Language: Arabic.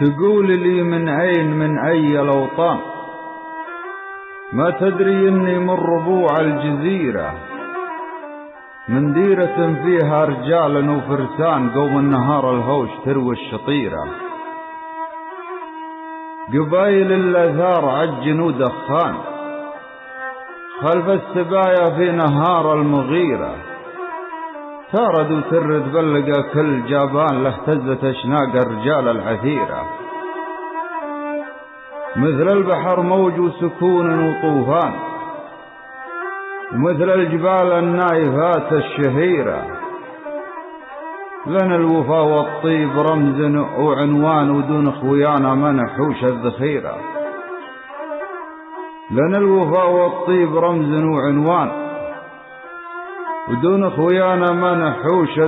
تقول لي من أي الأوطان، ما تدري إني من ربوع الجزيرة، من ديرة فيها رجال وفرسان، قوم النهار الهوش تروي الشطيرة، قبايل الأثار عجن ودخان، خلف السبايا في نهار المغيرة، تارد وترد بلقى كل جابان، لاهتزت أشناق الرجال العثيرة، مثل البحر موج وسكون وطوفان، ومثل الجبال النايفات الشهيرة، لنا الوفا والطيب رمز وعنوان، ودون خويانا ما نحوش الذخيرة، لنا الوفا والطيب رمز وعنوان، ودون خويانا ما نحوش